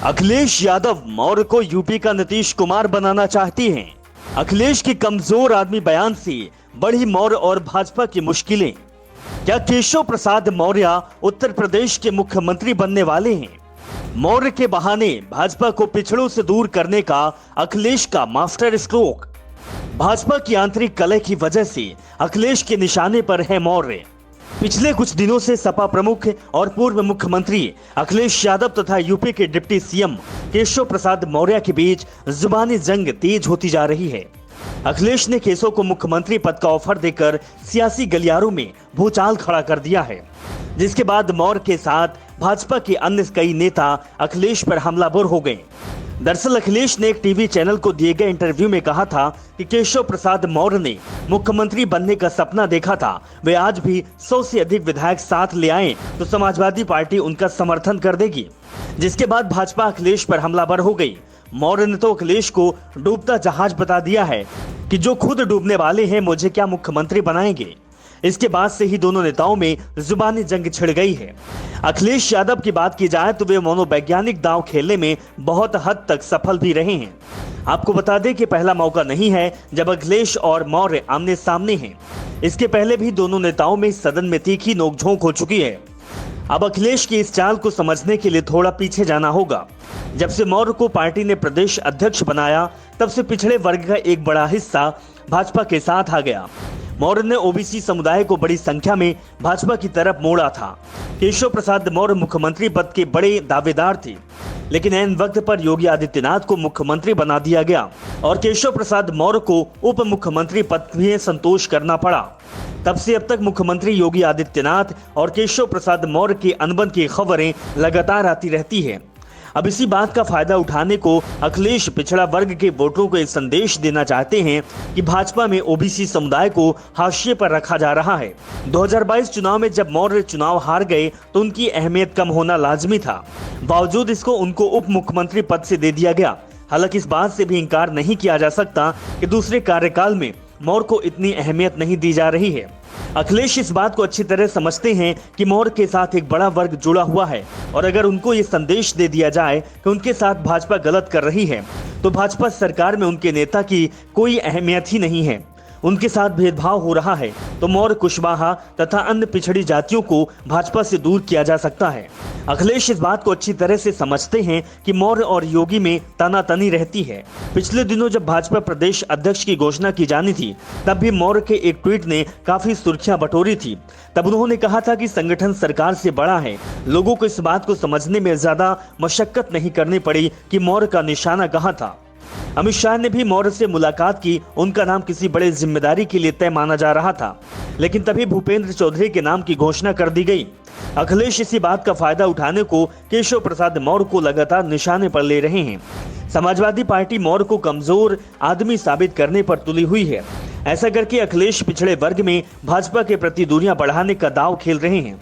अखिलेश यादव मौर्य को यूपी का नीतीश कुमार बनाना चाहती हैं। अखिलेश की कमजोर आदमी बयान से बढ़ी मौर्य और भाजपा की मुश्किलें। क्या केशव प्रसाद मौर्य उत्तर प्रदेश के मुख्यमंत्री बनने वाले हैं? मौर्य के बहाने भाजपा को पिछड़ों से दूर करने का अखिलेश का मास्टर स्ट्रोक। भाजपा की आंतरिक कलह की वजह से अखिलेश के निशाने पर है मौर्य। पिछले कुछ दिनों से सपा प्रमुख और पूर्व मुख्यमंत्री अखिलेश यादव तथा यूपी के डिप्टी सीएम केशव प्रसाद मौर्य के बीच जुबानी जंग तेज होती जा रही है। अखिलेश ने केशव को मुख्यमंत्री पद का ऑफर देकर सियासी गलियारों में भूचाल खड़ा कर दिया है, जिसके बाद मौर्य के साथ भाजपा के अन्य कई नेता अखिलेश पर हमलावर हो गए। दरअसल अखिलेश ने एक टीवी चैनल को दिए गए इंटरव्यू में कहा था कि केशव प्रसाद मौर्य ने मुख्यमंत्री बनने का सपना देखा था। वे आज भी 100 से अधिक विधायक साथ ले आए तो समाजवादी पार्टी उनका समर्थन कर देगी, जिसके बाद भाजपा अखिलेश पर हमलावर हो गई। मौर्य ने तो अखिलेश को डूबता जहाज बता दिया है कि जो खुद डूबने वाले हैं मुझे क्या मुख्यमंत्री बनाएंगे। इसके बाद से ही दोनों नेताओं में जुबानी जंग छिड़ गई है। अखिलेश यादव की बात की जाए तो वे मनोवैज्ञानिक दांव खेलने में बहुत हद तक सफल भी रहे हैं। आपको बता दें कि पहला मौका नहीं है जब अखिलेश और मौर्य आमने सामने हैं। इसके पहले भी दोनों नेताओं में सदन में तीखी नोकझोंक हो चुकी है। अब अखिलेश की इस चाल को समझने के लिए थोड़ा पीछे जाना होगा। जब से मौर्य को पार्टी ने प्रदेश अध्यक्ष बनाया तब से पिछड़े वर्ग का एक बड़ा हिस्सा भाजपा के साथ आ गया। मौर्य ने ओबीसी समुदाय को बड़ी संख्या में भाजपा की तरफ मोड़ा था। केशव प्रसाद मौर्य मुख्यमंत्री पद के बड़े दावेदार थे, लेकिन ऐन वक्त पर योगी आदित्यनाथ को मुख्यमंत्री बना दिया गया और केशव प्रसाद मौर्य को उप मुख्यमंत्री पद में संतोष करना पड़ा। तब से अब तक मुख्यमंत्री योगी आदित्यनाथ और केशव प्रसाद मौर्य के अनबन की खबरें लगातार आती रहती है। अब इसी बात का फायदा उठाने को अखिलेश पिछड़ा वर्ग के वोटरों को एक संदेश देना चाहते हैं कि भाजपा में ओबीसी समुदाय को हाशिए पर रखा जा रहा है। 2022 चुनाव में जब मौर्य चुनाव हार गए तो उनकी अहमियत कम होना लाजमी था। बावजूद इसको उनको उप मुख्यमंत्री पद से दे दिया गया। हालांकि इस बात से भी इंकार नहीं किया जा सकता कि दूसरे कार्यकाल में मौर्य को इतनी अहमियत नहीं दी जा रही है। अखिलेश इस बात को अच्छी तरह समझते हैं कि मौर्य के साथ एक बड़ा वर्ग जुड़ा हुआ है और अगर उनको ये संदेश दे दिया जाए कि उनके साथ भाजपा गलत कर रही है तो भाजपा सरकार में उनके नेता की कोई अहमियत ही नहीं है, उनके साथ भेदभाव हो रहा है, तो मौर्य, कुशवाहा तथा अन्य पिछड़ी जातियों को भाजपा से दूर किया जा सकता है। अखिलेश इस बात को अच्छी तरह से समझते हैं कि मौर्य और योगी में तनातनी रहती है। पिछले दिनों जब भाजपा प्रदेश अध्यक्ष की घोषणा की जानी थी तब भी मौर्य के एक ट्वीट ने काफी सुर्खियां बटोरी थी। तब उन्होंने कहा था कि संगठन सरकार से बड़ा है। लोगों को इस बात को समझने में ज्यादा मशक्कत नहीं करनी पड़ी कि मौर्य का निशाना कहाँ था। अमित शाह ने भी मौर्य से मुलाकात की। उनका नाम किसी बड़े जिम्मेदारी के लिए तय माना जा रहा था, लेकिन तभी भूपेंद्र चौधरी के नाम की घोषणा कर दी गई। अखिलेश इसी बात का फायदा उठाने को केशव प्रसाद मौर्य को लगातार निशाने पर ले रहे हैं। समाजवादी पार्टी मौर्य को कमजोर आदमी साबित करने पर तुली हुई है। ऐसा करके अखिलेश पिछड़े वर्ग में भाजपा के प्रति दूरियां बढ़ाने का दांव खेल रहे हैं।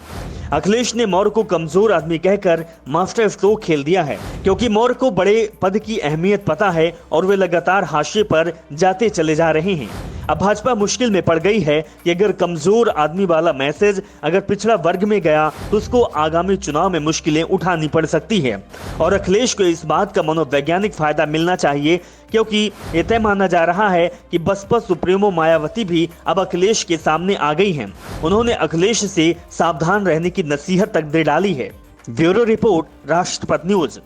अखिलेश ने मौर्य को कमजोर आदमी कहकर मास्टर स्ट्रोक खेल दिया है, क्योंकि मौर्य को बड़े पद की अहमियत पता है और वे लगातार हाशिए पर जाते चले जा रहे हैं। अब भाजपा मुश्किल में पड़ गई है कि अगर कमजोर आदमी वाला मैसेज अगर पिछड़ा वर्ग में गया तो उसको आगामी चुनाव में मुश्किलें उठानी पड़ सकती है। और अखिलेश को इस बात का मनोवैज्ञानिक फायदा मिलना चाहिए, क्योंकि ये तय माना जा रहा है कि बसपा सुप्रीमो मायावती भी अब अखिलेश के सामने आ गई हैं। उन्होंने अखिलेश से सावधान रहने की नसीहत तक दे डाली है। ब्यूरो रिपोर्ट, राष्ट्रपति न्यूज।